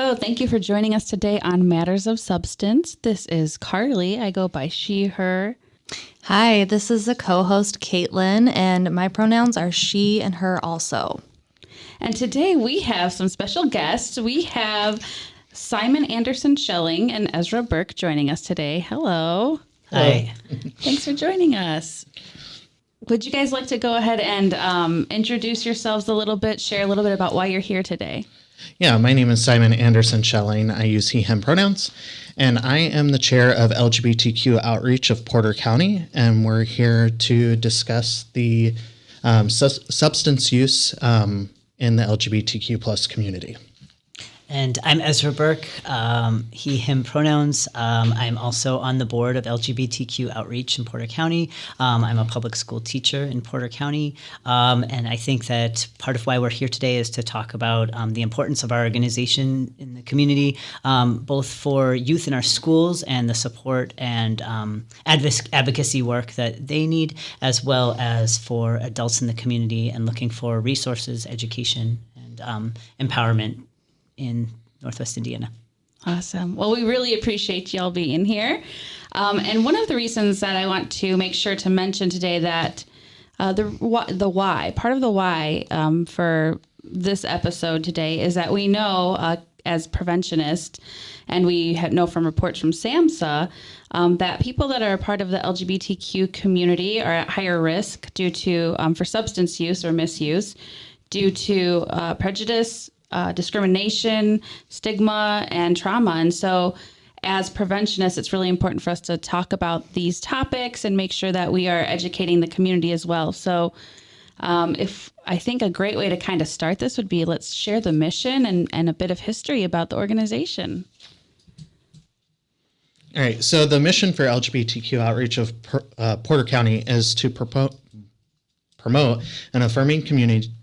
Hello, thank you for joining us today on Matters of Substance. This is Carly. I go by she, her. Hi, this is the co-host Caitlin, and my pronouns are she and her also. And today we have some special guests. We have Simon Anderson Schelling and Ezra Burke joining us today. Hello. Hi. Thanks for joining us. Would you guys like to go ahead and introduce yourselves a little bit, share a little bit about why you're here today? Yeah, my name is Simon Anderson Schelling. I use he, him pronouns, and I am the chair of LGBTQ Outreach of Porter County, and we're here to discuss the substance use in the LGBTQ plus community. And I'm Ezra Burke, he, him pronouns. I'm also on the board of LGBTQ Outreach in Porter County. I'm a public school teacher in Porter County. And I think that part of why we're here today is to talk about the importance of our organization in the community, both for youth in our schools and the support and advocacy work that they need, as well as for adults in the community and looking for resources, education, and empowerment in Northwest Indiana. Awesome. Well, we really appreciate y'all being here. And one of the reasons that I want to make sure to mention today that part of the why for this episode today is that we know as preventionists, and we know from reports from SAMHSA, that people that are a part of the LGBTQ community are at higher risk due to for substance use or misuse, due to prejudice, discrimination, stigma, and trauma. And so as preventionists, it's really important for us to talk about these topics and make sure that we are educating the community as well. So if I think a great way to kind of start this would be, let's share the mission and a bit of history about the organization. All right, so the mission for LGBTQ Outreach of Porter County is to promote an affirming community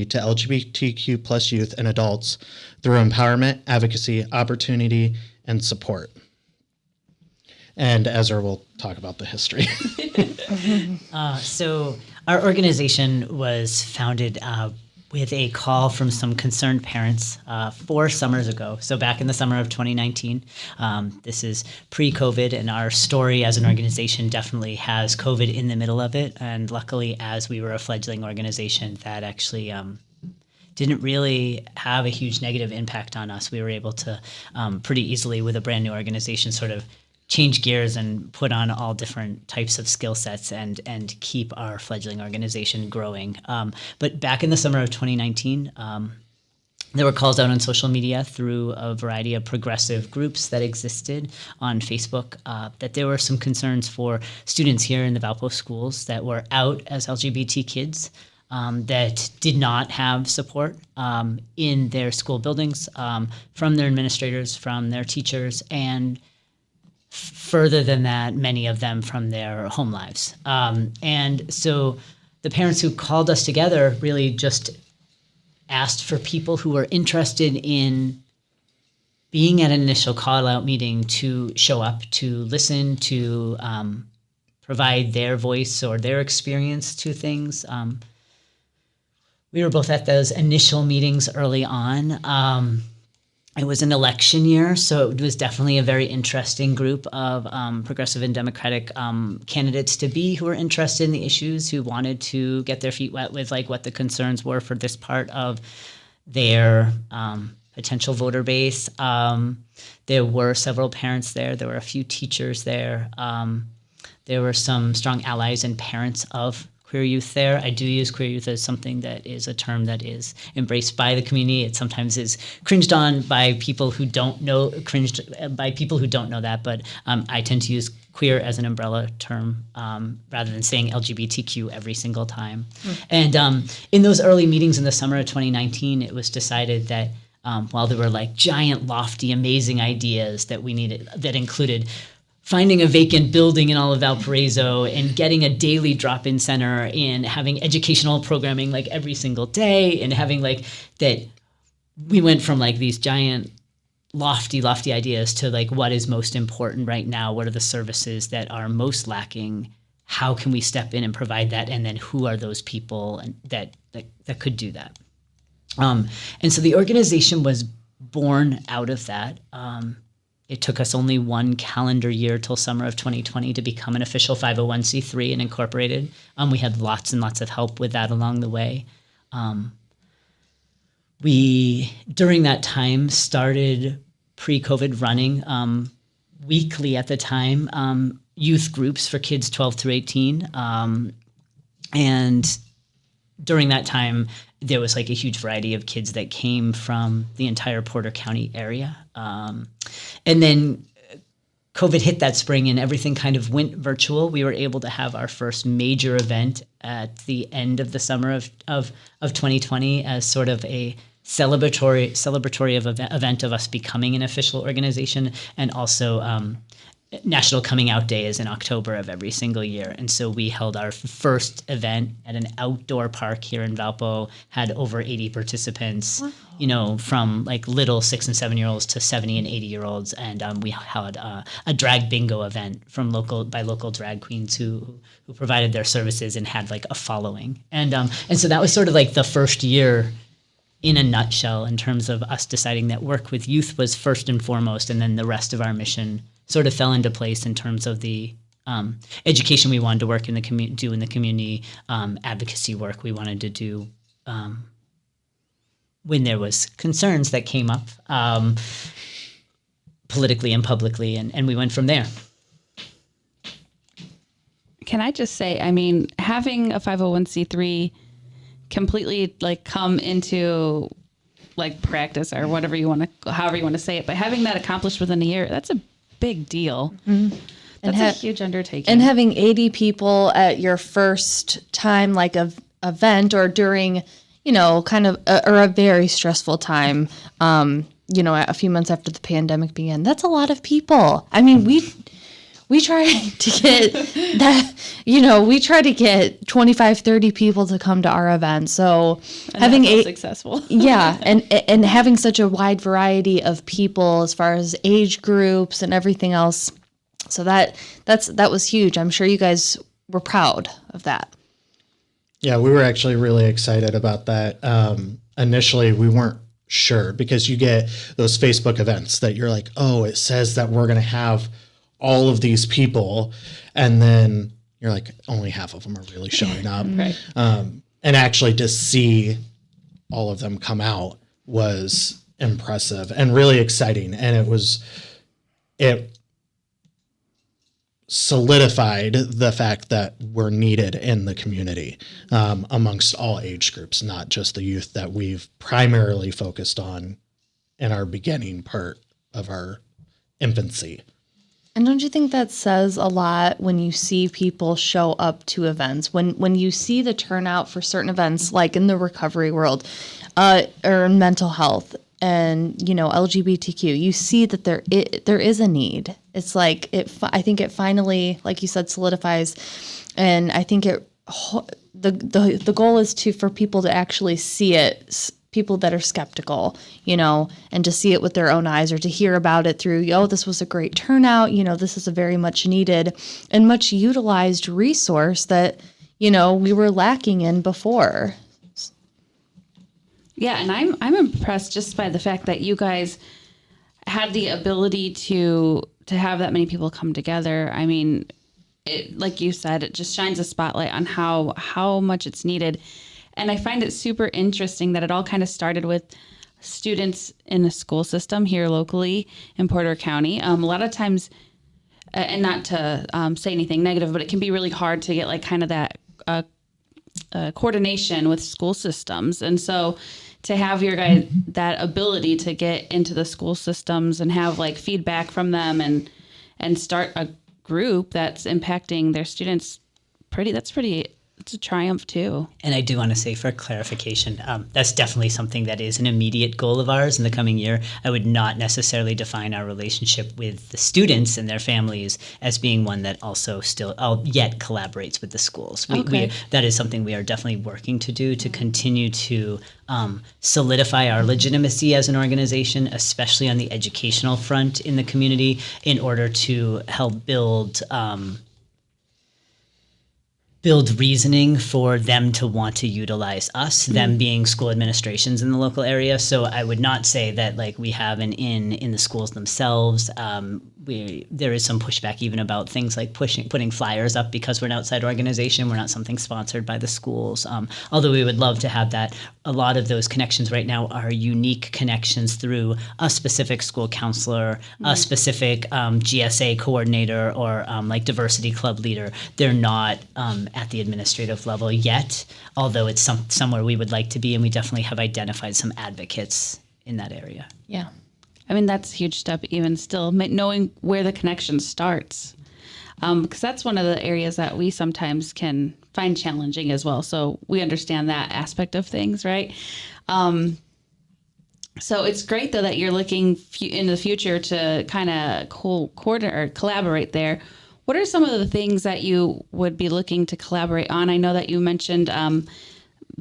to LGBTQ plus youth and adults through empowerment, advocacy, opportunity, and support. And Ezra will talk about the history. So our organization was founded with a call from some concerned parents 4 summers ago. So back in the summer of 2019, this is pre-COVID, and our story as an organization definitely has COVID in the middle of it. And luckily, as we were a fledgling organization, that actually didn't really have a huge negative impact on us. We were able to pretty easily, with a brand new organization, sort of change gears and put on all different types of skill sets and keep our fledgling organization growing. But back in the summer of 2019, there were calls out on social media through a variety of progressive groups that existed on Facebook that there were some concerns for students here in the Valpo schools that were out as LGBT kids that did not have support in their school buildings from their administrators, from their teachers, and further than that, many of them from their home lives. And so the parents who called us together really just asked for people who were interested in being at an initial call-out meeting to show up, to listen, to provide their voice or their experience to things. We were both at those initial meetings early on. It was an election year, so it was definitely a very interesting group of progressive and democratic candidates to be who were interested in the issues, who wanted to get their feet wet with like what the concerns were for this part of their potential voter base. There were several parents there. There were a few teachers there. There were some strong allies and parents of queer youth there. I do use queer youth as something that is a term that is embraced by the community. It sometimes is cringed on by people who don't know, that, but I tend to use queer as an umbrella term rather than saying LGBTQ every single time. And in those early meetings in the summer of 2019, it was decided that while there were like giant, lofty, amazing ideas that we needed, that included finding a vacant building in all of Valparaiso and getting a daily drop-in center and having educational programming like every single day, and having like that, we went from like these giant lofty ideas to like what is most important right now, what are the services that are most lacking, how can we step in and provide that, and then who are those people and that could do that. And so the organization was born out of that. It took us only one calendar year till summer of 2020 to become an official 501c3 and incorporated. We had lots and lots of help with that along the way. We, during that time, started pre-COVID running weekly at the time, youth groups for kids 12 through 18. And during that time, there was like a huge variety of kids that came from the entire Porter County area. And then COVID hit that spring and everything kind of went virtual. We were able to have our first major event at the end of the summer of 2020 as sort of a celebratory event of us becoming an official organization, and also National Coming Out Day is in October of every single year. And so we held our first event at an outdoor park here in Valpo, had over 80 participants, you know, from like little 6 and 7 year olds to 70 and 80 year olds. And we had a drag bingo event from local drag queens who provided their services and had like a following. And so that was sort of like the first year in a nutshell in terms of us deciding that work with youth was first and foremost, and then the rest of our mission sort of fell into place in terms of the education we wanted to work in the do in the community, advocacy work we wanted to do when there was concerns that came up politically and publicly, and we went from there. Can I just say, I mean, having a 501c3 completely like come into like practice or whatever you want to, however you want to say it, but having that accomplished within a year, that's a big deal. Mm-hmm. That's a huge undertaking. And having 80 people at your first time, like event or during, you know, kind of or a very stressful time, you know, a few months after the pandemic began, that's a lot of people. I mean, we try to get that, you know, we try to get 25, 30 people to come to our event. So and having successful. Yeah. And having such a wide variety of people as far as age groups and everything else. So that was huge. I'm sure you guys were proud of that. Yeah, we were actually really excited about that. Initially, we weren't sure because you get those Facebook events that you're like, oh, it says that we're going to have all of these people, and then you're like, only half of them are really showing up. Right. And actually to see all of them come out was impressive and really exciting. And it solidified the fact that we're needed in the community amongst all age groups, not just the youth that we've primarily focused on in our beginning part of our infancy. And don't you think that says a lot when you see people show up to events, when you see the turnout for certain events, like in the recovery world, or in mental health and, you know, LGBTQ, you see that there is a need. It's like, I think it finally, like you said, solidifies. And I think the goal is for people to actually see it, people that are skeptical, you know, and to see it with their own eyes or to hear about it through, oh, this was a great turnout. You know, this is a very much needed and much utilized resource that, you know, we were lacking in before. Yeah. And I'm impressed just by the fact that you guys had the ability to have that many people come together. I mean, it, like you said, it just shines a spotlight on how much it's needed. And I find it super interesting that it all kind of started with students in the school system here locally in Porter County. A lot of times, and not to say anything negative, but it can be really hard to get like kind of that coordination with school systems. And so to have your guys that ability to get into the school systems and have like feedback from them and start a group that's impacting their students, it's a triumph too. And I do want to say for clarification, that's definitely something that is an immediate goal of ours in the coming year. I would not necessarily define our relationship with the students and their families as being one that also still yet collaborates with the schools. That is something we are definitely working to do to continue to solidify our legitimacy as an organization, especially on the educational front in the community, in order to help build build reasoning for them to want to utilize us, them being school administrations in the local area. So I would not say that like we have an in the schools themselves. There is some pushback even about things like putting flyers up because we're an outside organization. We're not something sponsored by the schools. Although we would love to have that. A lot of those connections right now are unique connections through a specific school counselor, a specific GSA coordinator, or like diversity club leader. They're not at the administrative level yet, although it's somewhere we would like to be, and we definitely have identified some advocates in that area. Yeah. I mean, that's a huge step even still, knowing where the connection starts. Because that's one of the areas that we sometimes can find challenging as well. So we understand that aspect of things, right? So it's great, though, that you're looking in the future to kind of coordinate or collaborate there. What are some of the things that you would be looking to collaborate on? I know that you mentioned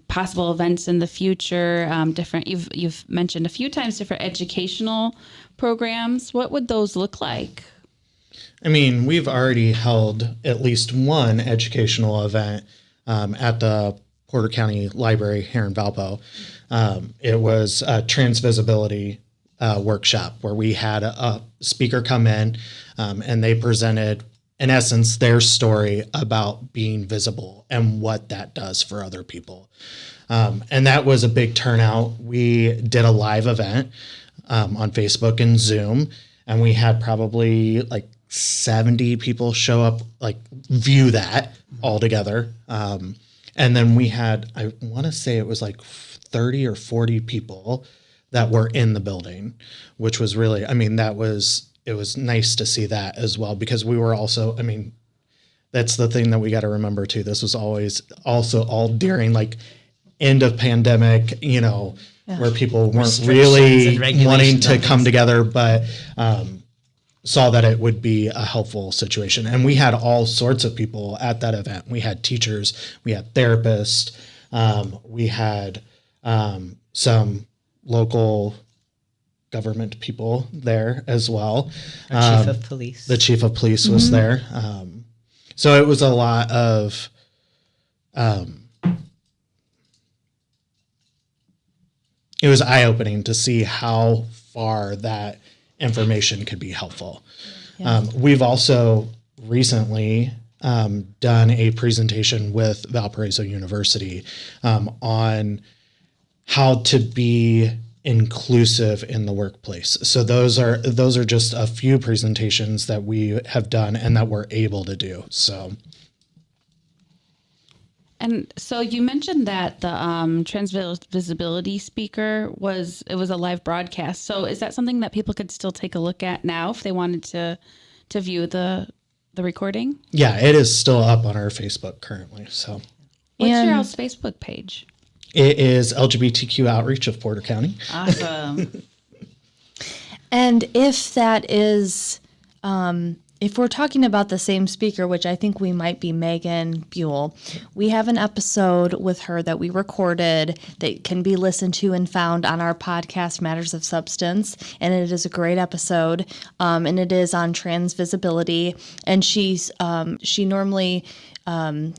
possible events in the future, different. You've mentioned a few times different educational programs. What would those look like? I mean, we've already held at least one educational event at the Porter County Library here in Valpo. It was a transvisibility workshop where we had a speaker come in and they presented, in essence, their story about being visible and what that does for other people. And that was a big turnout. We did a live event on Facebook and Zoom, and we had probably like 70 people show up, like view that all together. And then we had, I want to say it was like 30 or 40 people that were in the building, which was really, I mean, it was nice to see that as well, because we were also, I mean, that's the thing that we got to remember too. This was always also all during like end of pandemic, where people weren't really wanting to come together, but saw that it would be a helpful situation. And we had all sorts of people at that event. We had teachers, we had therapists, we had some local government people there as well. Our chief of police. The chief of police was there. So it was a lot of it was eye-opening to see how far that information could be helpful. Yeah. We've also recently done a presentation with Valparaiso University on how to be inclusive in the workplace. So those are just a few presentations that we have done and that we're able to do. So. And so you mentioned that the transvisibility speaker was a live broadcast. So is that something that people could still take a look at now if they wanted to view the recording? Yeah, it is still up on our Facebook currently. So what's your all's Facebook page? It is LGBTQ Outreach of Porter County. Awesome. And if that is, if we're talking about the same speaker, which I think we might be Megan Buell, we have an episode with her that we recorded that can be listened to and found on our podcast, Matters of Substance. And it is a great episode. And it is on transvisibility. And she normally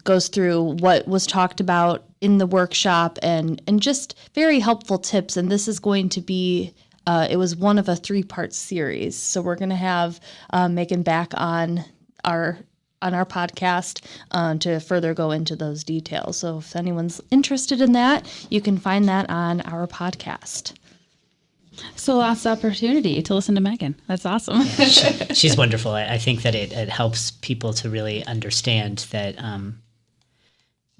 goes through what was talked about in the workshop and just very helpful tips. And this is going to be it was one of a 3-part series. So we're going to have Megan back on our podcast to further go into those details. So if anyone's interested in that, you can find that on our podcast. So lots of opportunity to listen to Megan. That's awesome. Yeah, she's wonderful. I think that it helps people to really understand that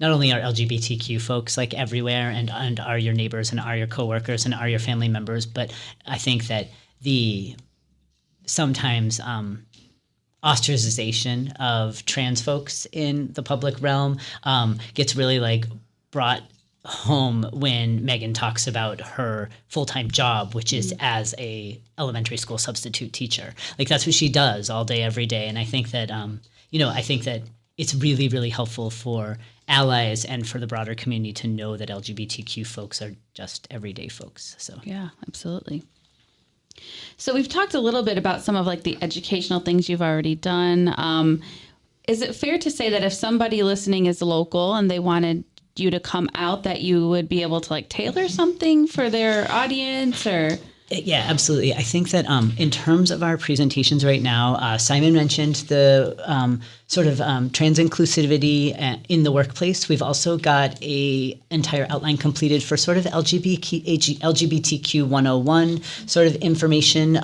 not only are LGBTQ folks like everywhere and are your neighbors and are your coworkers and are your family members, but I think that the sometimes ostracization of trans folks in the public realm gets really like brought home when Megan talks about her full-time job, which is as a elementary school substitute teacher. Like that's what she does all day, every day. And I think that, I think that it's really, really helpful for allies and for the broader community to know that LGBTQ folks are just everyday folks. So yeah, absolutely. So we've talked a little bit about some of like the educational things you've already done. is it fair to say that if somebody listening is local and they wanted you to come out, that you would be able to like tailor something for their audience? Or Yeah, absolutely. I think that in terms of our presentations right now, Simon mentioned the sort of trans inclusivity in the workplace. We've also got a entire outline completed for sort of LGBTQ 101 sort of information.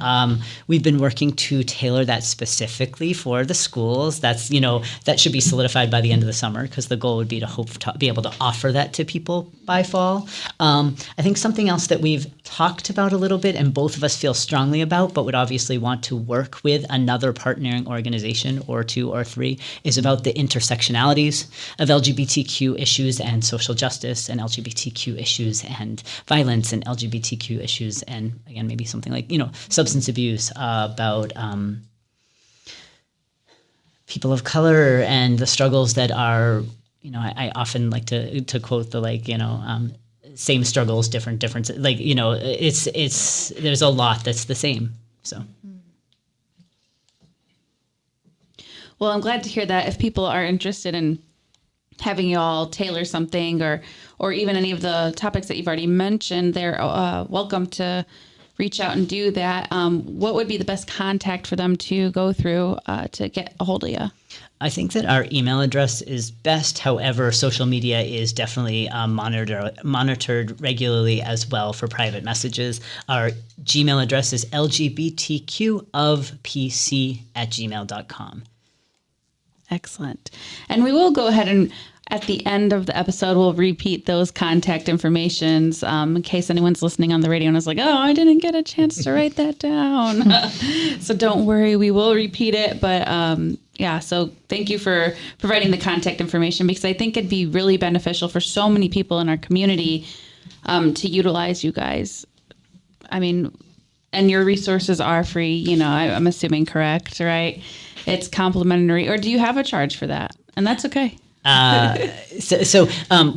We've been working to tailor that specifically for the schools. That's, that should be solidified by the end of the summer, because the goal would be to hope to be able to offer that to people by fall. I think something else that we've talked about a little bit and both of us feel strongly about, but would obviously want to work with another partnering organization or two or three, is about the intersectionalities of LGBTQ issues and social justice, and LGBTQ issues and violence, and LGBTQ issues and, again, maybe something like, substance abuse, about people of color and the struggles that are, I often like to quote the same struggles, different differences. It's there's a lot that's the same. So. Well, I'm glad to hear that. If people are interested in having you all tailor something, or even any of the topics that you've already mentioned, they're welcome to reach out and do that. What would be the best contact for them to go through to get a hold of you? I think that our email address is best. However, social media is definitely monitored regularly as well for private messages. Our Gmail address is lgbtqofpc@gmail.com. Excellent. And we will go ahead and at the end of the episode, we'll repeat those contact informations in case anyone's listening on the radio and is like, oh, I didn't get a chance to write that down. So don't worry, we will repeat it. But so thank you for providing the contact information, because I think it'd be really beneficial for so many people in our community to utilize you guys. I mean, and your resources are free, I'm assuming, correct, right? It's complimentary, or do you have a charge for that? And that's okay. So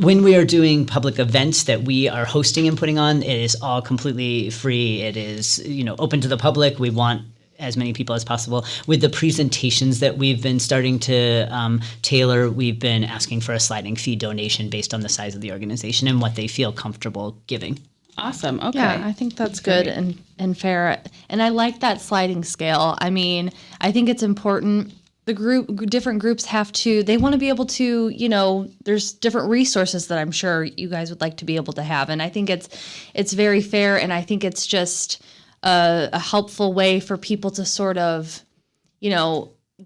when we are doing public events that we are hosting and putting on, it is all completely free. It is, open to the public. We want as many people as possible. With the presentations that we've been starting to tailor, we've been asking for a sliding fee donation based on the size of the organization and what they feel comfortable giving. Awesome. Okay. Yeah, I think that's good and fair. And I like that sliding scale. I mean, I think it's important. Different groups they want to be able to, there's different resources that I'm sure you guys would like to be able to have. And I think it's very fair. And I think it's just a helpful way for people to sort of,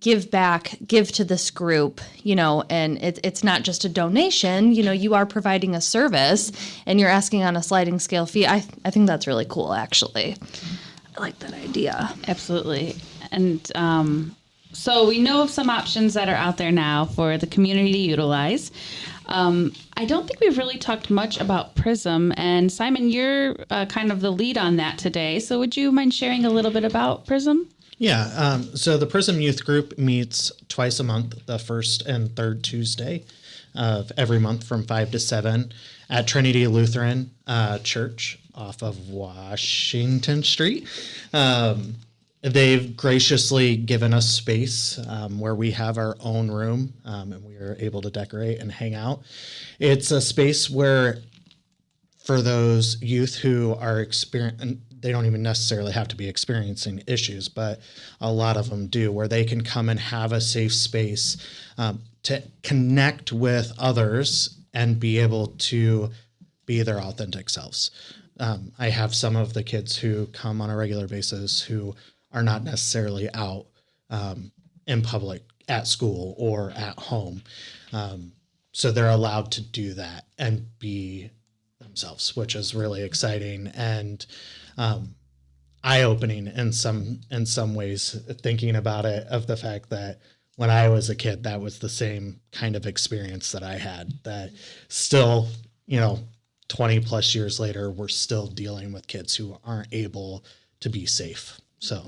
give to this group, and it's not just a donation, you are providing a service and you're asking on a sliding scale fee. I think that's really cool, actually. I like that idea. Absolutely. And so we know of some options that are out there now for the community to utilize. I don't think we've really talked much about PRISM, and Simon, you're kind of the lead on that today. So would you mind sharing a little bit about PRISM? Yeah, so the PRISM Youth Group meets twice a month, the first and third Tuesday of every month from 5 to 7 at Trinity Lutheran Church off of Washington Street. They've graciously given us space where we have our own room and we are able to decorate and hang out. It's a space where, for those youth who are they don't even necessarily have to be experiencing issues, but a lot of them do, where they can come and have a safe space to connect with others and be able to be their authentic selves. I have some of the kids who come on a regular basis who are not necessarily out in public at school or at home. So they're allowed to do that and be themselves, which is really exciting and eye-opening in some ways, thinking about it, of the fact that when I was a kid, that was the same kind of experience that I had, that still, 20 plus years later, we're still dealing with kids who aren't able to be safe. So.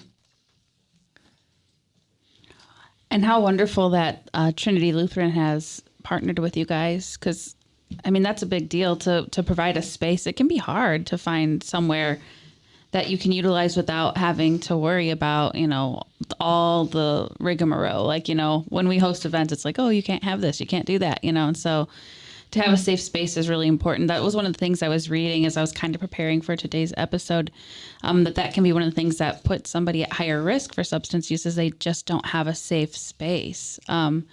And how wonderful that Trinity Lutheran has partnered with you guys, because, I mean, that's a big deal to provide a space. It can be hard to find somewhere that you can utilize without having to worry about, all the rigmarole. Like, when we host events, it's like, oh, you can't have this, you can't do that, and so to have a safe space is really important. That was one of the things I was reading as I was kind of preparing for today's episode, that can be one of the things that put somebody at higher risk for substance use is they just don't have a safe space. And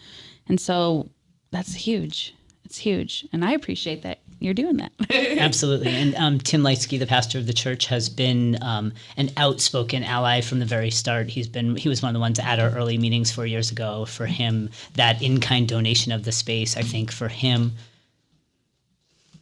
so that's huge. It's huge. And I appreciate that you're doing that. Absolutely. And Tim Leitsky, the pastor of the church, has been an outspoken ally from the very start. He was one of the ones at our early meetings 4 years ago. For him, that in-kind donation of the space, I think for him,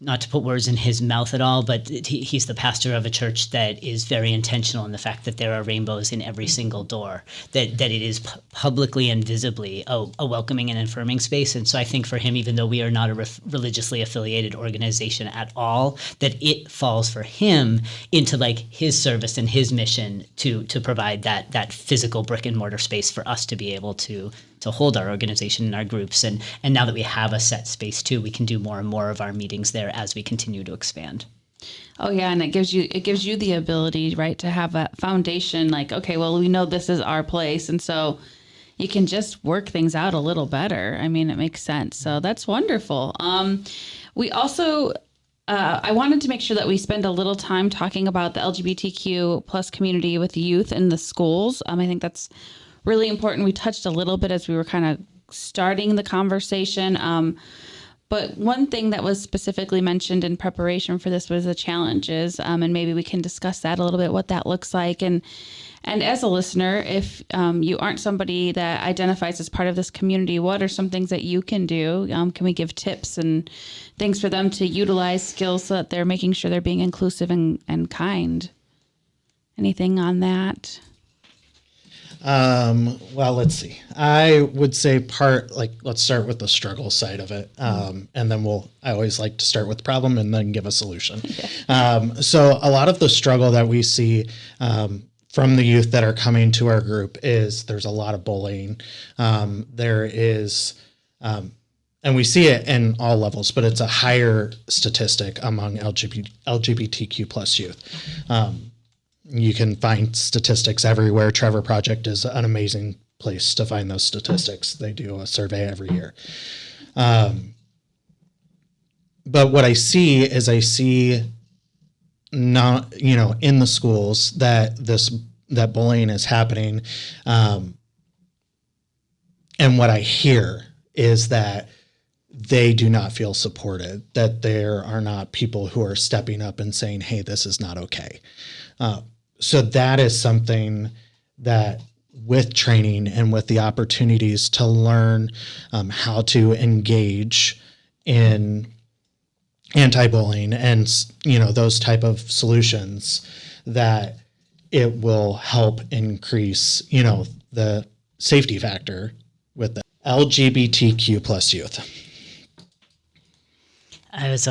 not to put words in his mouth at all, but he's the pastor of a church that is very intentional in the fact that there are rainbows in every single door, that it is publicly and visibly a welcoming and affirming space. And so I think for him, even though we are not a religiously affiliated organization at all, that it falls for him into like his service and his mission to provide that physical brick and mortar space for us to be able to hold our organization and our groups. And now that we have a set space too, we can do more and more of our meetings there as we continue to expand. Oh yeah. And it gives you the ability, right, to have a foundation like, okay, well, we know this is our place. And so you can just work things out a little better. I mean, it makes sense. So that's wonderful. We also, I wanted to make sure that we spend a little time talking about the LGBTQ plus community with youth in the schools. I think that's really important. We touched a little bit as we were kind of starting the conversation. But one thing that was specifically mentioned in preparation for this was the challenges. And maybe we can discuss that a little bit, what that looks like. And as a listener, if you aren't somebody that identifies as part of this community, what are some things that you can do? Can we give tips and things for them to utilize skills so that they're making sure they're being inclusive and kind? Anything on that? Well, let's see. I would say let's start with the struggle side of it. And then I always like to start with the problem and then give a solution. So a lot of the struggle that we see, from the youth that are coming to our group is there's a lot of bullying. There is, and we see it in all levels, but it's a higher statistic among LGBTQ plus youth. You can find statistics everywhere. Trevor Project is an amazing place to find those statistics. They do a survey every year. But what I see not, in the schools that bullying is happening. And what I hear is that they do not feel supported, that there are not people who are stepping up and saying, hey, this is not okay. So that is something that with training and with the opportunities to learn how to engage in anti-bullying and, those type of solutions, that it will help increase, the safety factor with the LGBTQ plus youth. I was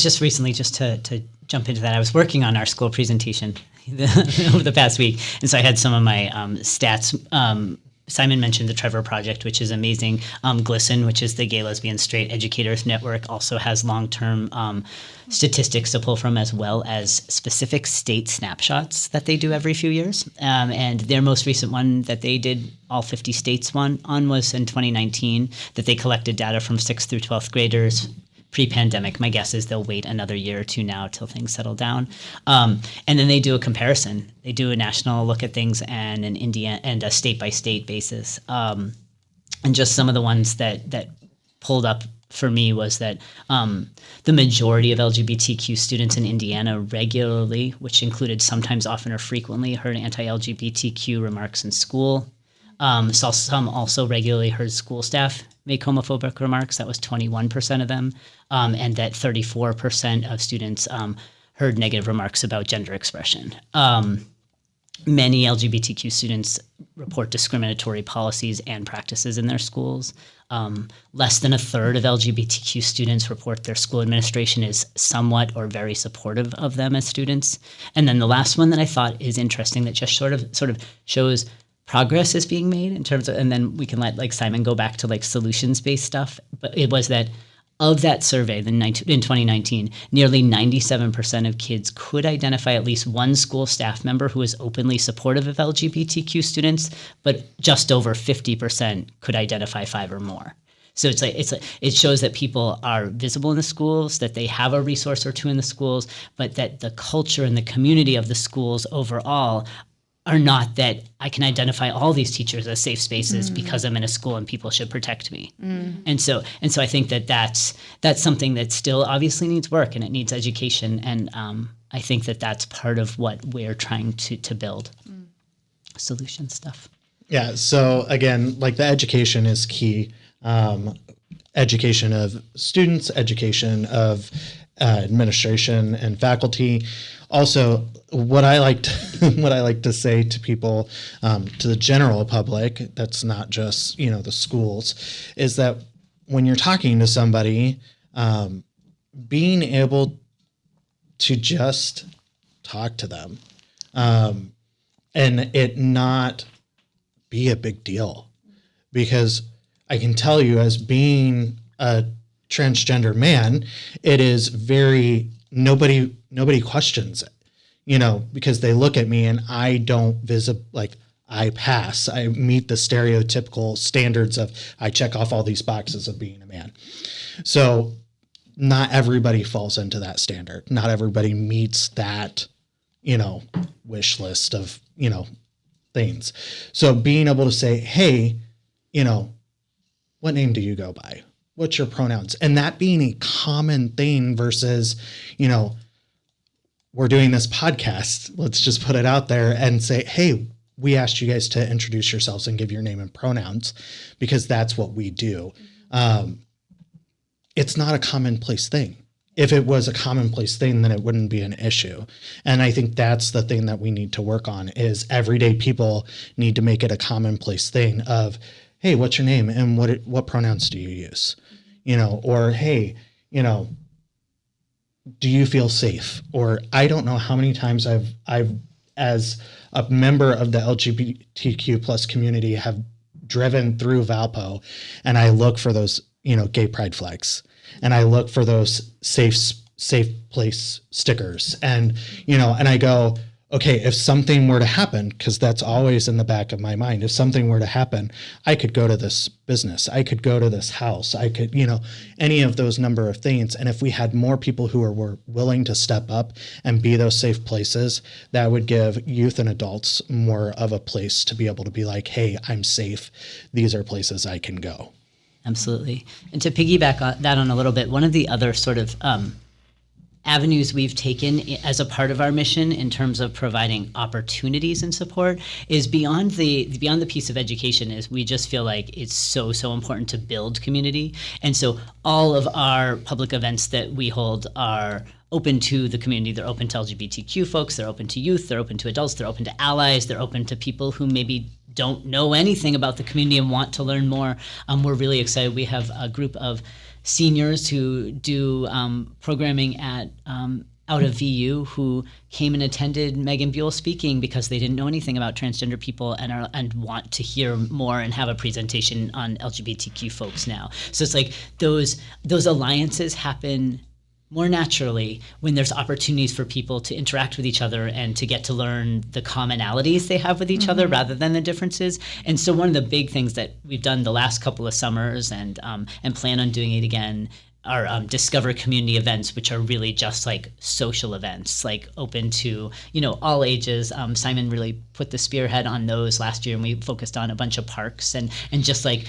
just recently, just to jump into that, I was working on our school presentation over the past week. And so I had some of my stats. Simon mentioned the Trevor Project, which is amazing. GLSEN, which is the Gay, Lesbian, Straight Educators Network, also has long-term statistics to pull from, as well as specific state snapshots that they do every few years. And their most recent one that they did all 50 states on was in 2019, that they collected data from 6th through 12th graders pre-pandemic. My guess is they'll wait another year or two now till things settle down. And then they do a comparison. They do a national look at things and an Indiana and a state-by-state basis. And just some of the ones that pulled up for me was that the majority of LGBTQ students in Indiana regularly, which included sometimes, often, or frequently, heard anti-LGBTQ remarks in school. Saw some also regularly heard school staff make homophobic remarks. That was 21% of them. And that 34% of students heard negative remarks about gender expression. Many LGBTQ students report discriminatory policies and practices in their schools. Less than a third of LGBTQ students report their school administration is somewhat or very supportive of them as students. And then the last one that I thought is interesting, that just sort of shows progress is being made in terms of, and then we can let Simon go back to solutions-based stuff. But it was that Of that survey in 2019, nearly 97% of kids could identify at least one school staff member who is openly supportive of LGBTQ students, but just over 50% could identify 5 or more. So it shows that people are visible in the schools, that they have a resource or two in the schools, but that the culture and the community of the schools overall are not that I can identify all these teachers as safe spaces because I'm in a school and people should protect me. And so I think that's something that still obviously needs work and it needs education. And I think that's part of what we're trying to build. Solution stuff. Yeah. So again, like the education is key. Education of students, education of administration and faculty. Also, what I like to say to people, to the general public, that's not just the schools, is that when you're talking to somebody, being able to just talk to them, and it not be a big deal, because I can tell you, as being a transgender man, it is very nobody questions it, because they look at me and I don't I pass. I meet the stereotypical standards of I check off all these boxes of being a man. So not everybody falls into that standard. Not everybody meets that, wish list of, things. So being able to say, hey, what name do you go by? What's your pronouns? And that being a common thing versus, we're doing this podcast. Let's just put it out there and say, hey, we asked you guys to introduce yourselves and give your name and pronouns because that's what we do. It's not a commonplace thing. If it was a commonplace thing, then it wouldn't be an issue. And I think that's the thing that we need to work on is everyday people need to make it a commonplace thing of, hey, what's your name and what pronouns do you use? Or hey, do you feel safe? Or I don't know how many times I've as a member of the LGBTQ plus community have driven through Valpo and I look for those, gay pride flags and I look for those safe place stickers and I go, okay, if something were to happen, because that's always in the back of my mind, if something were to happen, I could go to this business, I could go to this house, I could, any of those number of things. And if we had more people who were willing to step up and be those safe places, that would give youth and adults more of a place to be able to be like, hey, I'm safe. These are places I can go. Absolutely. And to piggyback on that a little bit, one of the other sort of avenues we've taken as a part of our mission in terms of providing opportunities and support is beyond the piece of education is we just feel like it's so important to build community. And so all of our public events that we hold are open to the community. They're open to LGBTQ folks, they're open to youth, they're open to adults, they're open to allies, they're open to people who maybe don't know anything about the community and want to learn more. We're really excited. We have a group of seniors who do programming at out of VU who came and attended Megan Buell speaking because they didn't know anything about transgender people and want to hear more and have a presentation on LGBTQ folks now. So it's like those alliances happen more naturally when there's opportunities for people to interact with each other and to get to learn the commonalities they have with each other rather than the differences. And so one of the big things that we've done the last couple of summers and plan on doing it again are Discover community events, which are really just like social events, like open to, all ages. Simon really put the spearhead on those last year, and we focused on a bunch of parks and just like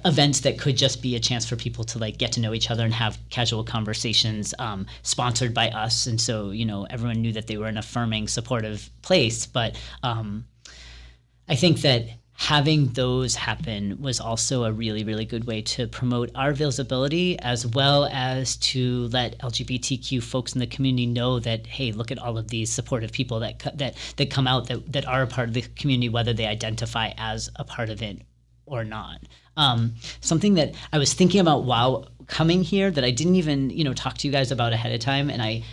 events that could just be a chance for people to like get to know each other and have casual conversations, sponsored by us. And so, everyone knew that they were an affirming, supportive place. But I think that having those happen was also a really, really good way to promote our visibility, as well as to let LGBTQ folks in the community know that, hey, look at all of these supportive people that come out that are a part of the community, whether they identify as a part of it or not. Something that I was thinking about while coming here that I didn't even, talk to you guys about ahead of time, and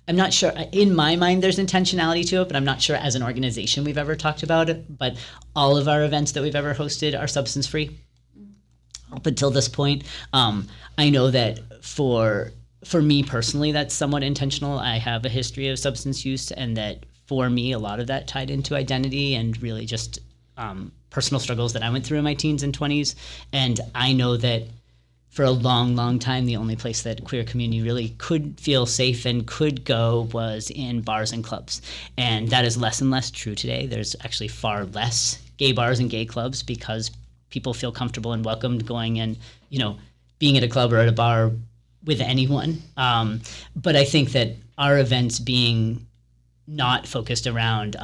I'm not sure, in my mind there's intentionality to it, but I'm not sure as an organization we've ever talked about it, but all of our events that we've ever hosted are substance free. up until this point. I know that for me personally, that's somewhat intentional. I have a history of substance use, and that for me, a lot of that tied into identity and really just personal struggles that I went through in my teens and 20s. And I know that for a long, long time, the only place that queer community really could feel safe and could go was in bars and clubs. And that is less and less true today. There's actually far less gay bars and gay clubs because people feel comfortable and welcomed going and, being at a club or at a bar with anyone. But I think that our events being not focused around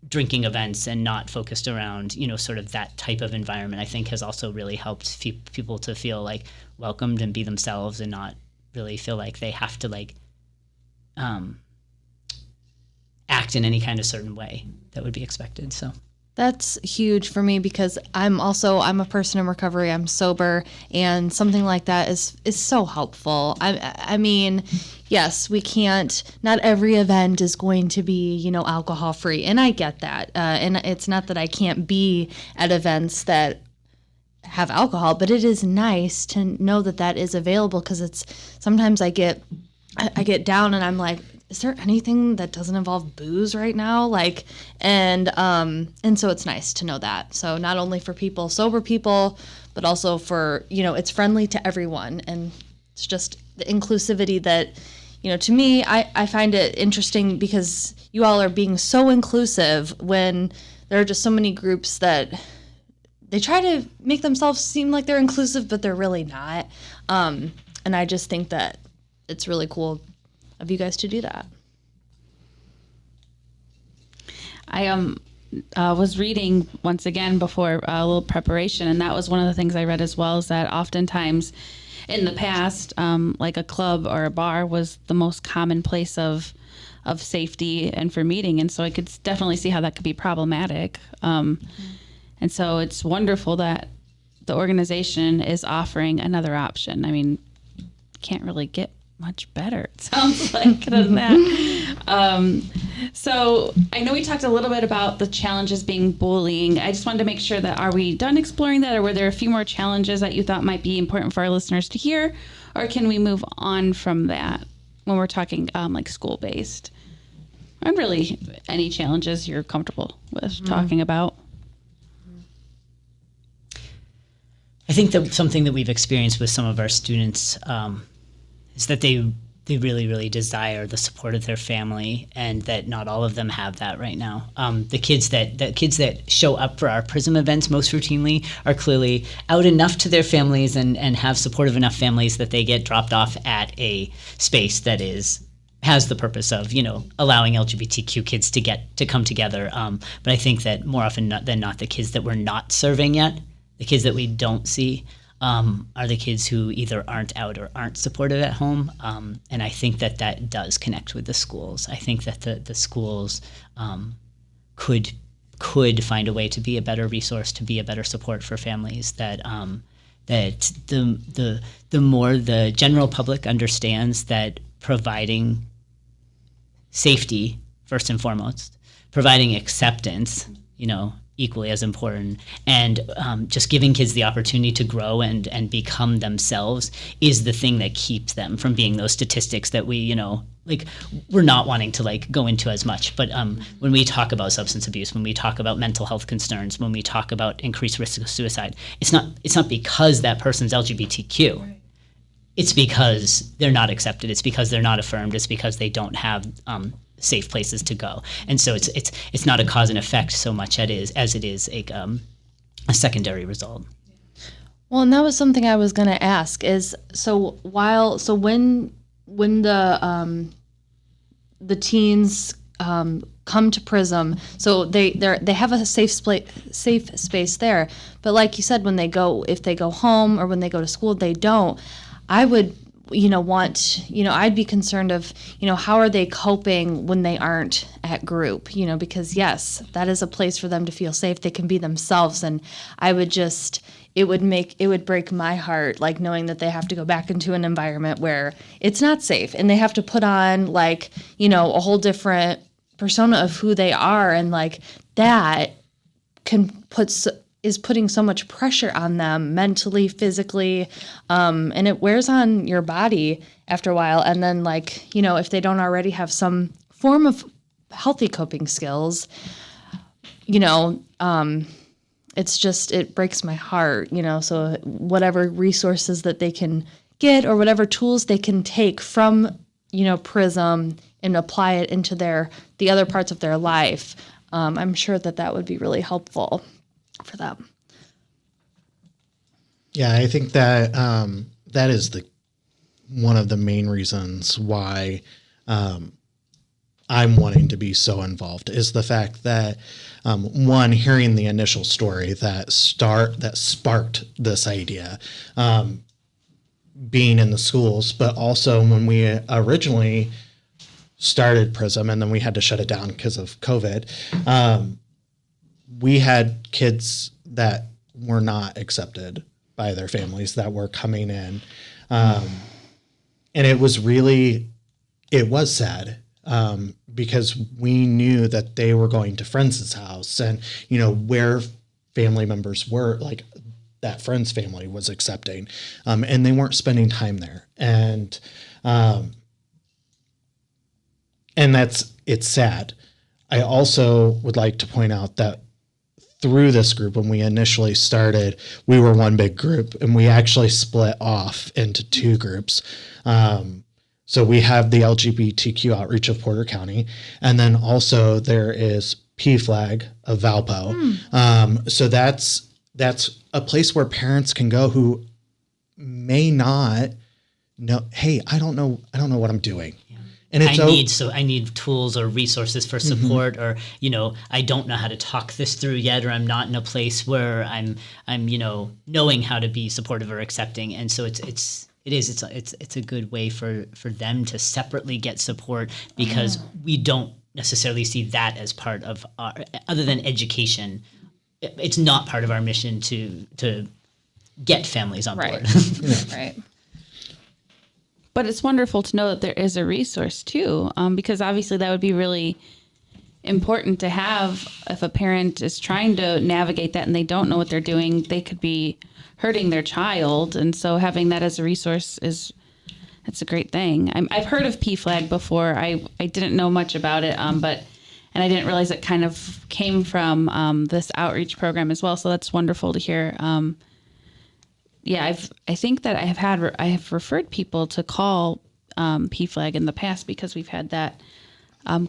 drinking events and not focused around, sort of that type of environment, I think has also really helped people to feel like welcomed and be themselves and not really feel like they have to act in any kind of certain way that would be expected. So That's huge for me because I'm a person in recovery. I'm sober, and something like that is so helpful. I mean, yes, we can't. Not every event is going to be alcohol free, and I get that. And it's not that I can't be at events that have alcohol, but it is nice to know that is available because it's sometimes I get down and I'm like, is there anything that doesn't involve booze right now? And so it's nice to know that. So not only for sober people, but also for, it's friendly to everyone. And it's just the inclusivity that, to me, I find it interesting because you all are being so inclusive when there are just so many groups that they try to make themselves seem like they're inclusive, but they're really not. And I just think that it's really cool of you guys to do that. I was reading once again before a little preparation, and that was one of the things I read as well, is that oftentimes in the past, like a club or a bar was the most common place of safety and for meeting, and so I could definitely see how that could be problematic. And so it's wonderful that the organization is offering another option. I mean, can't really get much better, it sounds like, than that. So I know we talked a little bit about the challenges being bullying. I just wanted to make sure that, are we done exploring that, or were there a few more challenges that you thought might be important for our listeners to hear, or can we move on from that when we're talking like school-based? And really any challenges you're comfortable with talking about. I think that something that we've experienced with some of our students is that they really, really desire the support of their family, and that not all of them have that right now. The kids that show up for our PRISM events most routinely are clearly out enough to their families and have supportive enough families that they get dropped off at a space that has the purpose of, allowing LGBTQ kids to come together. But I think that more often than not, the kids that we're not serving yet, the kids that we don't see, are the kids who either aren't out or aren't supported at home. And I think that does connect with the schools. I think that the schools could find a way to be a better resource, to be a better support for families, that the more the general public understands that providing safety, first and foremost, providing acceptance, equally as important, and just giving kids the opportunity to grow and become themselves is the thing that keeps them from being those statistics that we, we're not wanting to go into as much. But when we talk about substance abuse, when we talk about mental health concerns, when we talk about increased risk of suicide, it's not because that person's LGBTQ. Right. It's because they're not accepted. It's because they're not affirmed. It's because they don't have safe places to go. And so it's not a cause and effect so much as it is a secondary result. Well, and that was something I was going to ask is, when the teens come to PRISM, so they have a safe space there, but like you said, if they go home or when they go to school, they don't. I would I'd be concerned of, how are they coping when they aren't at group, because yes, that is a place for them to feel safe. They can be themselves. And it would break my heart, knowing that they have to go back into an environment where it's not safe and they have to put on a whole different persona of who they are. And that can put is putting so much pressure on them mentally, physically, and it wears on your body after a while. And then, like, you know, if they don't already have some form of healthy coping skills, you know, it breaks my heart, you know. So whatever resources that they can get or whatever tools they can take from, you know, PRISM and apply it into the other parts of their life, I'm sure that would be really helpful for them. Yeah, I think that that is one of the main reasons why I'm wanting to be so involved is the fact that one, hearing the initial story that sparked this idea, being in the schools, but also when we originally started PRISM and then we had to shut it down because of COVID, we had kids that were not accepted by their families that were coming in. And it was sad because we knew that they were going to friends' house and, you know, where family members were, like that friend's family was accepting, and they weren't spending time there. And it's sad. I also would like to point out that through this group, when we initially started, we were one big group and we actually split off into two groups. So we have the LGBTQ Outreach of Porter County, and then also there is PFLAG of Valpo. So that's a place where parents can go who may not know, hey, I don't know what I'm doing. And I need tools or resources for support, or, you know, I don't know how to talk this through yet, or I'm not in a place where I'm you know, knowing how to be supportive or accepting. And so it's a good way for them to separately get support, because we don't necessarily see that as part of our, other than education. It's not part of our mission to get families on board. Right. But it's wonderful to know that there is a resource too, because obviously that would be really important to have. If a parent is trying to navigate that and they don't know what they're doing, they could be hurting their child. And so having that as a resource that's a great thing. I've heard of PFLAG before. I didn't know much about it, and I didn't realize it kind of came from this outreach program as well. So that's wonderful to hear. I think that I have referred people to call PFLAG in the past because we've had that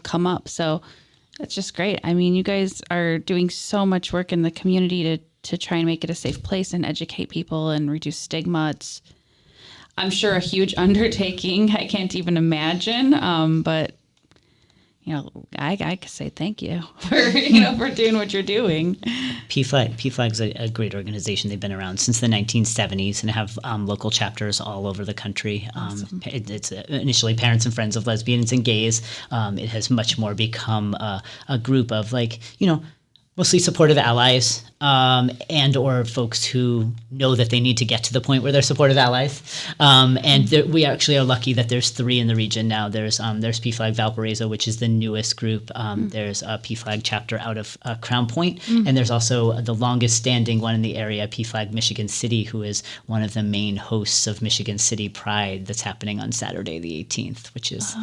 come up. So that's just great. I mean, you guys are doing so much work in the community to try and make it a safe place and educate people and reduce stigma. It's, I'm sure, a huge undertaking. I can't even imagine. But you know, I could say thank you for for doing what you're doing. PFLAG's a great organization. They've been around since the 1970s and have local chapters all over the country. Awesome. It's initially Parents and Friends of Lesbians and Gays. It has much more become a group of, like, you know, mostly supportive allies, and or folks who know that they need to get to the point where they're supportive allies. We actually are lucky that there's 3 in the region now. There's PFLAG Valparaiso, which is the newest group. There's a PFLAG chapter out of Crown Point, and there's also the longest standing one in the area, PFLAG Michigan City, who is one of the main hosts of Michigan City Pride that's happening on Saturday the 18th, which is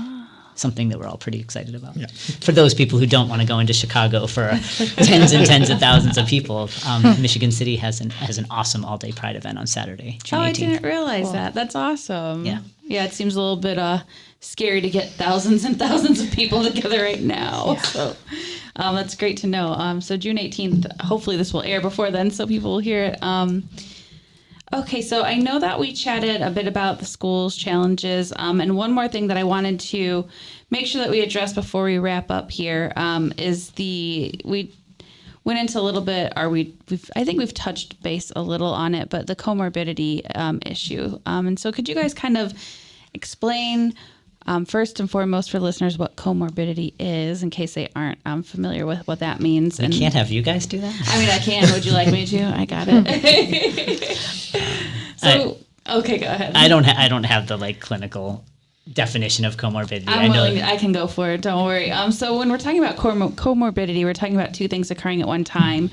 something that we're all pretty excited about. Yeah. For those people who don't want to go into Chicago for tens and tens of thousands of people, Michigan City has an awesome all-day Pride event on Saturday, June 18th. I didn't realize that. That's awesome. Yeah. Yeah, it seems a little bit scary to get thousands and thousands of people together right now. Yeah. So that's great to know. So June 18th, hopefully this will air before then so people will hear it. Okay, so I know that we chatted a bit about the school's challenges, and one more thing that I wanted to make sure that we address before we wrap up here is we went into a little bit, I think we've touched base a little on it, but the comorbidity issue. And so could you guys kind of explain, first and foremost for listeners, what comorbidity is, in case they aren't familiar with what that means? We can't have you guys do that? I mean, I can. Would you like me to? I got it. Okay, go ahead. I don't have the clinical definition of comorbidity. I can go for it. Don't worry. So when we're talking about comorbidity, we're talking about 2 things occurring at one time.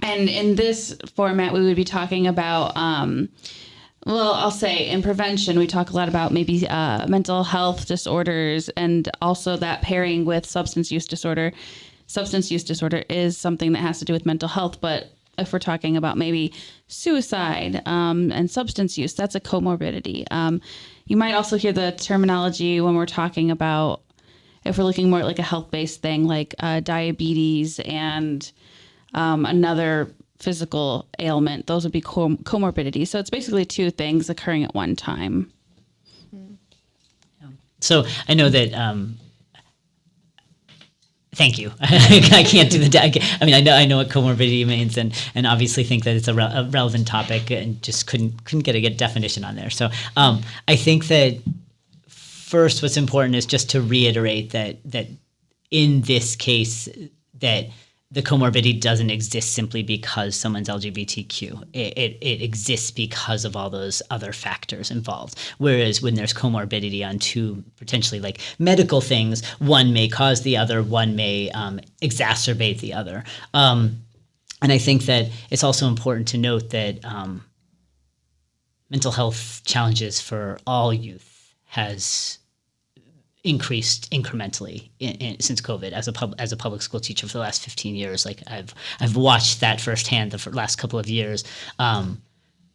And in this format, we would be talking about, well, I'll say in prevention, we talk a lot about maybe mental health disorders, and also that pairing with substance use disorder. Substance use disorder is something that has to do with mental health, but if we're talking about maybe suicide and substance use, that's a comorbidity. You might also hear the terminology when we're talking about, if we're looking more at like a health-based thing, like diabetes and another physical ailment. Those would be comorbidities. So it's basically two things occurring at one time. So I know that. Thank you. I can't do I mean, I know what comorbidity means, and obviously think that it's a relevant topic, and just couldn't get a good definition on there. So I think that first, what's important is just to reiterate that in this case, that the comorbidity doesn't exist simply because someone's LGBTQ. It exists because of all those other factors involved. Whereas when there's comorbidity on two potentially like medical things, one may cause the other, one may exacerbate the other. And I think that it's also important to note that mental health challenges for all youth has increased incrementally since COVID. As a public school teacher for the last 15 years, like I've watched that firsthand the last couple of years,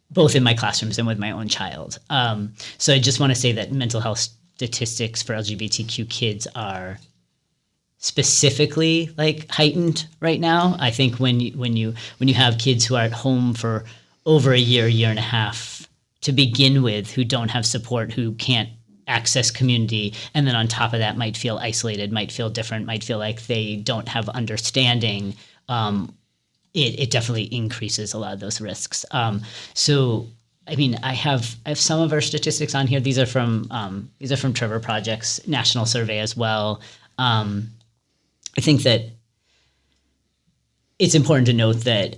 both in my classrooms and with my own child. So I just want to say that mental health statistics for LGBTQ kids are specifically like heightened right now. I think when you have kids who are at home for over a year and a half to begin with, who don't have support, who can't access community, and then on top of that might feel isolated, might feel different, might feel like they don't have understanding, it definitely increases a lot of those risks. So I mean, I have some of our statistics on here. These are from Trevor Project's national survey as well. I think that it's important to note that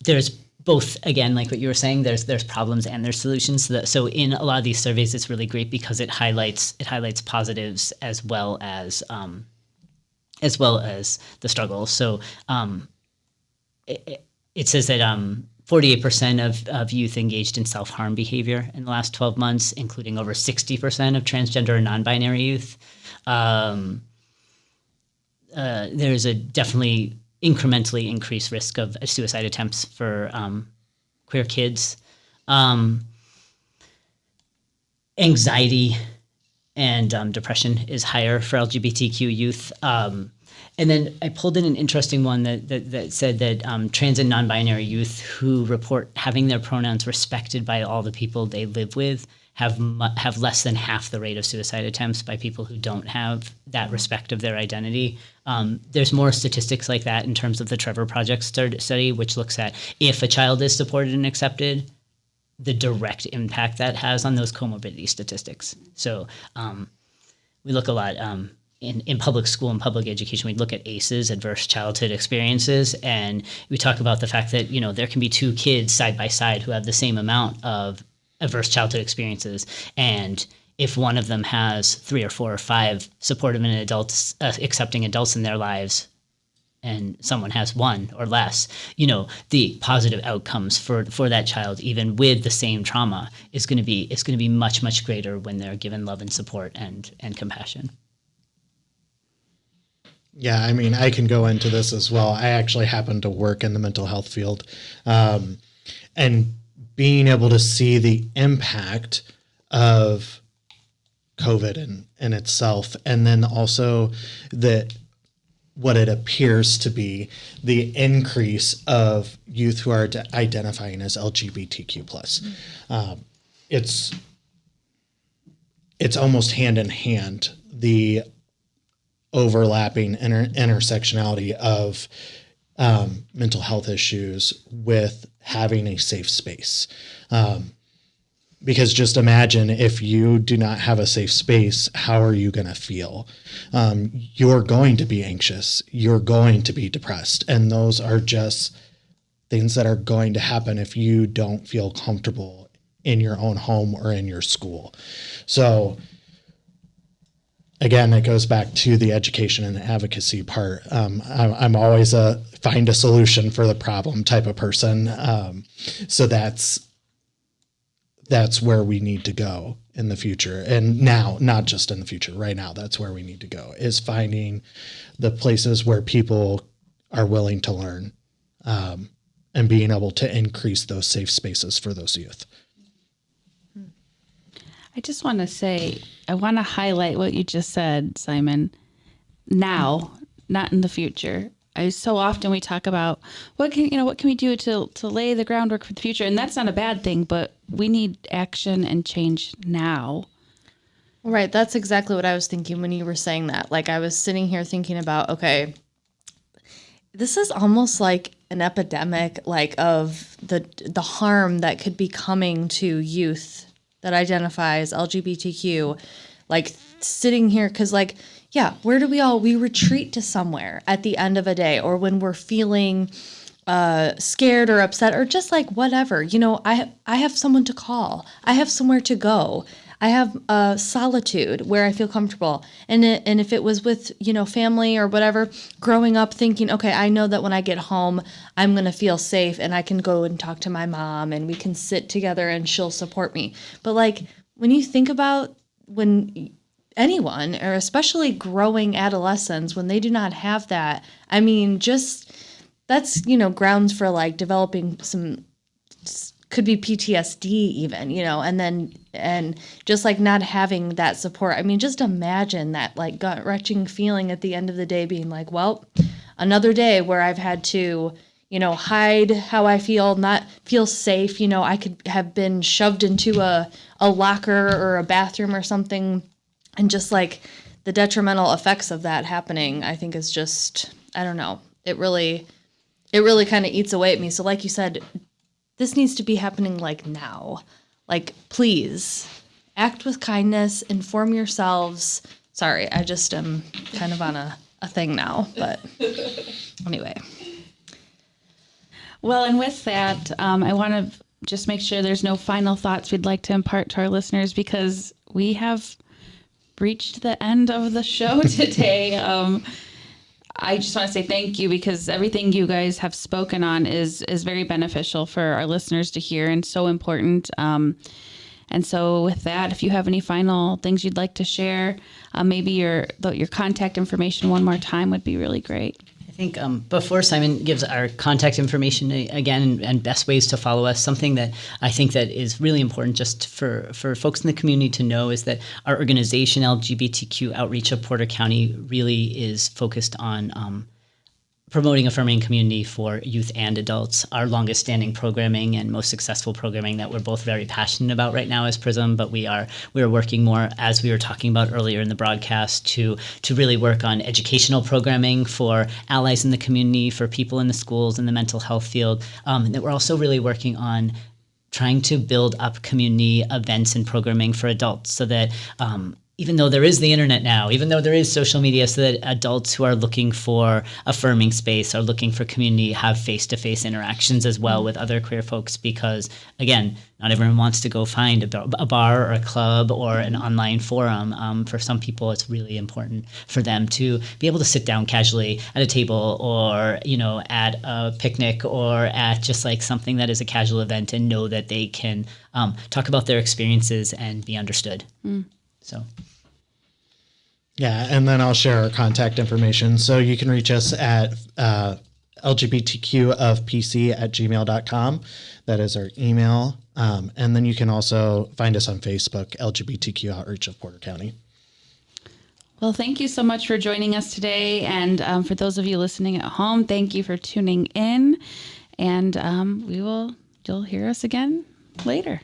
there's both, again, like what you were saying, there's problems and there's solutions. So in a lot of these surveys, it's really great because it highlights positives as well as the struggles. So it says that 48% of youth engaged in self-harm behavior in the last 12 months, including over 60% of transgender and non-binary youth. There's a definitely incrementally increased risk of suicide attempts for queer kids. Anxiety and depression is higher for LGBTQ youth. And then I pulled in an interesting one that said that trans and non-binary youth who report having their pronouns respected by all the people they live with have less than half the rate of suicide attempts by people who don't have that respect of their identity. There's more statistics like that in terms of the Trevor Project study, which looks at if a child is supported and accepted, the direct impact that has on those comorbidity statistics. So we look a lot in public school and public education. We look at ACEs, adverse childhood experiences, and we talk about the fact that there can be two kids side by side who have the same amount of adverse childhood experiences, and if one of them has 3 or 4 or 5 supportive and adults, accepting adults in their lives, and someone has 1 or less, the positive outcomes for that child, even with the same trauma, is going to be much, much greater when they're given love and support and compassion. Yeah, I mean, I can go into this as well. I actually happen to work in the mental health field, and being able to see the impact of COVID in itself, and then also what it appears to be the increase of youth who are identifying as LGBTQ plus. It's almost hand in hand, the overlapping intersectionality of mental health issues with having a safe space. Because just imagine if you do not have a safe space, how are you going to feel? You're going to be anxious. You're going to be depressed. And those are just things that are going to happen if you don't feel comfortable in your own home or in your school. So again, it goes back to the education and advocacy part. I'm always a find a solution for the problem type of person. So that's where we need to go in the future. And now, not just in the future, right now, that's where we need to go, is finding the places where people are willing to learn, and being able to increase those safe spaces for those youth. I just want to say, I want to highlight what you just said, Simon. Now, not in the future. So often we talk about what can we do to lay the groundwork for the future, and that's not a bad thing, but we need action and change now. Right. That's exactly what I was thinking when you were saying that. Like, I was sitting here thinking about, okay, this is almost like an epidemic, like, of the harm that could be coming to youth that identify as LGBTQ, like, sitting here, because, like, yeah, where do we retreat to somewhere at the end of a day, or when we're feeling scared or upset, or just like whatever, I have someone to call. I have somewhere to go. I have solitude where I feel comfortable. And if it was with, family or whatever, growing up thinking, okay, I know that when I get home, I'm going to feel safe and I can go and talk to my mom and we can sit together and she'll support me. But like, when you think about when anyone, or especially growing adolescents, when they do not have that, I mean, just that's, grounds for like developing some, could be PTSD even, and just like not having that support. I mean, just imagine that like gut-wrenching feeling at the end of the day being like, well, another day where I've had to, hide how I feel, not feel safe. I could have been shoved into a locker or a bathroom or something, and just like the detrimental effects of that happening, I think is just, I don't know. It really kind of eats away at me. So like you said, this needs to be happening like now. Like, please act with kindness, inform yourselves. Sorry, I just am kind of on a thing now, but anyway. Well, and with that, I want to just make sure there's no final thoughts we'd like to impart to our listeners, because we have reached the end of the show today. I just want to say thank you, because everything you guys have spoken on is very beneficial for our listeners to hear and so important. And so with that, if you have any final things you'd like to share, maybe your contact information one more time would be really great. I think before Simon gives our contact information again and best ways to follow us, something that I think that is really important just for folks in the community to know is that our organization, LGBTQ Outreach of Porter County, really is focused on promoting affirming community for youth and adults. Our longest standing programming and most successful programming that we're both very passionate about right now is PRISM, but we are working more, as we were talking about earlier in the broadcast, to really work on educational programming for allies in the community, for people in the schools, in the mental health field, and that we're also really working on trying to build up community events and programming for adults, so that even though there is the internet now, even though there is social media, so that adults who are looking for affirming space, are looking for community, have face-to-face interactions as well with other queer folks, because again, not everyone wants to go find a bar or a club or an online forum. For some people, it's really important for them to be able to sit down casually at a table, or at a picnic, or at just like something that is a casual event, and know that they can talk about their experiences and be understood. So. Yeah, and then I'll share our contact information. So you can reach us at lgbtqofpc@gmail.com. That is our email. And then you can also find us on Facebook, LGBTQ Outreach of Porter County. Well, thank you so much for joining us today. And for those of you listening at home, thank you for tuning in. And you'll hear us again later.